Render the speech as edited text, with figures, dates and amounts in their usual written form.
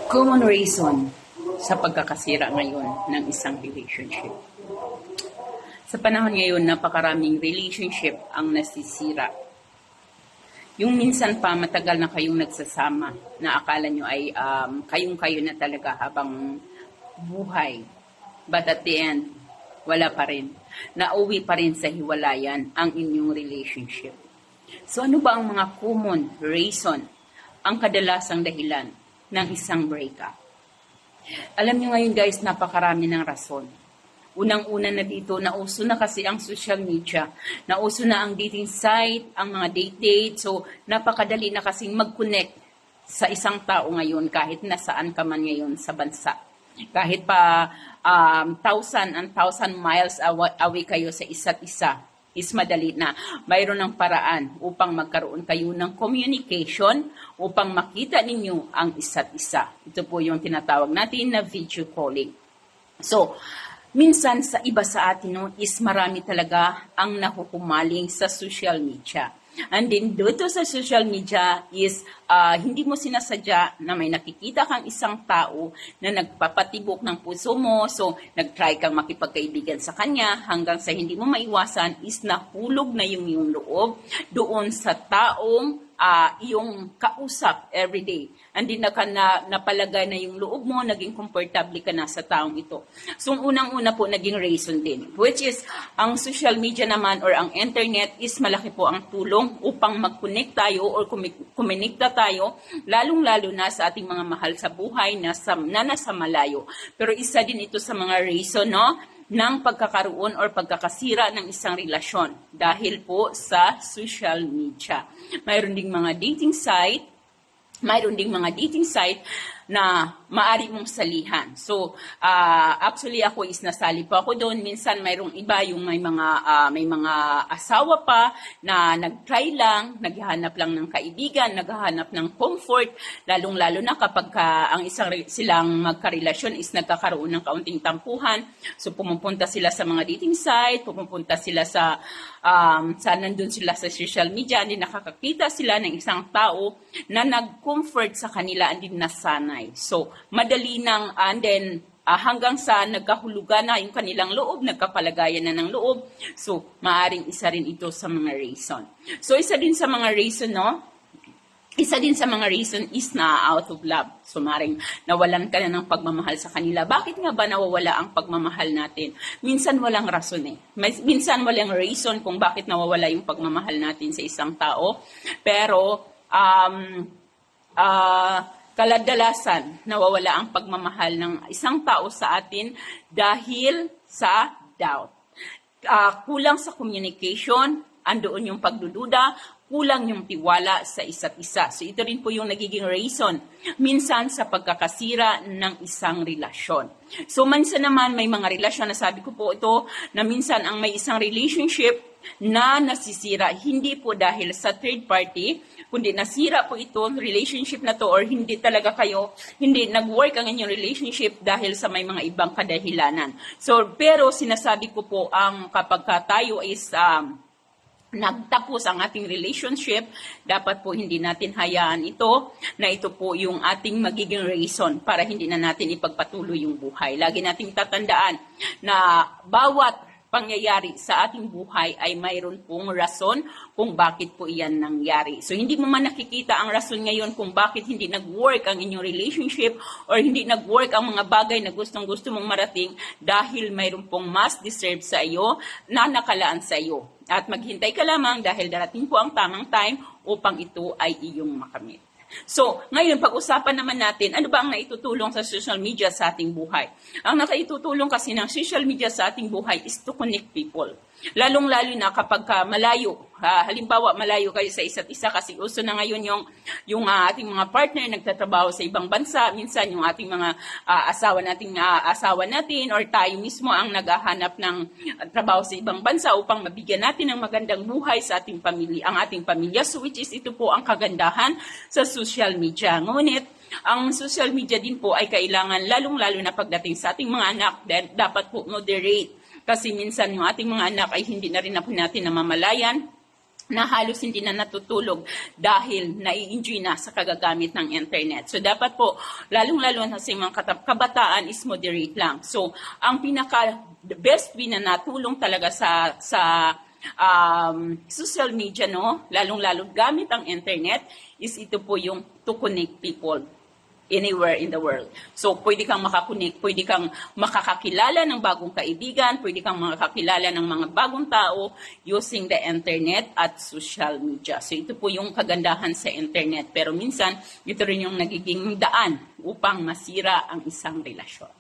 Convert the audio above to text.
Common reason sa pagkakasira ngayon ng isang relationship. Sa panahon ngayon, napakaraming relationship ang nasisira. Yung minsan pa matagal na kayong nagsasama na akala nyo ay kayong-kayo na talaga habang buhay. But at the end, wala pa rin. Nauwi pa rin sa hiwalayan ang inyong relationship. So ano ba ang mga common reason, ang kadalasang dahilan ng isang breakup? Alam nyo ngayon guys, napakarami ng rason. Unang-una na dito, nauso na kasi ang social media. Nauso na ang dating site, ang mga date-date. So, napakadali na kasing mag-connect sa isang tao ngayon kahit nasaan ka man ngayon sa bansa. Kahit pa 1,000 miles away kayo sa isa't isa, is madali na. Mayroon ng paraan upang magkaroon kayo ng communication, upang makita ninyo ang isa't isa. Ito po yung tinatawag natin na video calling. So, minsan sa iba sa atin is marami talaga ang nahuhumaling sa social media. And then dito sa social media is hindi mo sinasadya na may nakikita kang isang tao na nagpapatibok ng puso mo. So, nag-try kang makipagkaibigan sa kanya hanggang sa hindi mo maiwasan is nahulog na yung loob doon sa taong iyong kausap everyday. And then napalagay na yung loob mo, naging komportable ka na sa taong ito. So, unang-una po naging reason din, which is ang social media naman or ang internet is malaki po ang tulong upang mag-connect tayo or kuminikta tayo, lalong-lalo na sa ating mga mahal sa buhay na nasa malayo. Pero isa din ito sa mga reason, ng pagkakaroon or pagkakasira ng isang relasyon dahil po sa social media. Mayroon ding mga dating site, na maari mong salihan. So, actually ako is nasali po ako doon. Minsan mayroong iba yung may mga asawa pa na nag-try lang, naghahanap lang ng kaibigan, naghahanap ng comfort, lalong-lalo na kapag ang silang magkarelasyon is nagkakaroon ng kaunting tampuhan. So, pumupunta sila sa mga dating site, pumupunta sila sa nandun sila sa social media, hindi nakakakita sila ng isang tao na nag-comfort sa kanila, hindi nasanay. So, madali nang, and then, hanggang sa nagkahulugan na yung kanilang loob, nagkapalagayan na ng loob. So, maaring isa rin ito sa mga reason. So, isa din sa mga reason, is na out of love. So, maring nawalan ka na ng pagmamahal sa kanila. Bakit nga ba nawawala ang pagmamahal natin? Minsan walang rason Minsan walang reason kung bakit nawawala yung pagmamahal natin sa isang tao. Pero, kadalasan nawawala ang pagmamahal ng isang tao sa atin dahil sa doubt. Kulang sa communication, andoon yung pagdududa, kulang yung tiwala sa isa't isa. So ito rin po yung nagiging reason minsan sa pagkakasira ng isang relasyon. So minsan naman may mga relasyon na sabi ko po ito na minsan ang may isang relationship na nasisira hindi po dahil sa third party, kundi nasira po ito, relationship na to, or hindi talaga hindi nag-work ang inyong relationship dahil sa may mga ibang kadahilanan. So, pero sinasabi ko po, kapag tayo is nagtapos ang ating relationship, dapat po hindi natin hayaan na ito po yung ating magiging reason para hindi na natin ipagpatuloy yung buhay. Lagi nating tatandaan na bawat pangyayari sa ating buhay ay mayroon pong rason kung bakit po iyan nangyari. So, hindi mo man nakikita ang rason ngayon kung bakit hindi nag-work ang inyong relationship or hindi nag-work ang mga bagay na gustong-gusto mong marating dahil mayroon pong mas deserve sa iyo na nakalaan sa iyo. At maghintay ka lamang dahil darating po ang tamang time upang ito ay iyong makamit. So, ngayon, pag-usapan naman natin, ano ba ang naitutulong sa social media sa ating buhay? Ang nakaitutulong kasi ng social media sa ating buhay is to connect people. Lalong-lalo na kapag malayo. Halimbawa, malayo kayo sa isa't isa kasi uso na ngayon yung ating mga partner nagtatrabaho sa ibang bansa. Minsan yung ating mga asawa natin or tayo mismo ang naghahanap ng trabaho sa ibang bansa upang mabigyan natin ng magandang buhay sa ating pamilya. So which is ito po ang kagandahan sa social media. Ngunit, ang social media din po ay kailangan lalong-lalo na pagdating sa ating mga anak, dapat po moderate. Kasi minsan yung ating mga anak ay hindi na rin po natin namamalayan na halos hindi na natutulog dahil nai-enjoy na sa kagagamit ng internet. So dapat po, lalong-lalo na sa mga kabataan is moderate lang. So ang the best way na natulong talaga sa social media, no, lalong-lalo gamit ang internet, is ito po yung to connect people anywhere in the world. So, pwede kang makakunik, pwede kang makakakilala ng bagong kaibigan, pwede kang makakakilala ng mga bagong tao using the internet at social media. So, ito po yung kagandahan sa internet. Pero minsan, ito rin yung nagiging daan upang masira ang isang relasyon.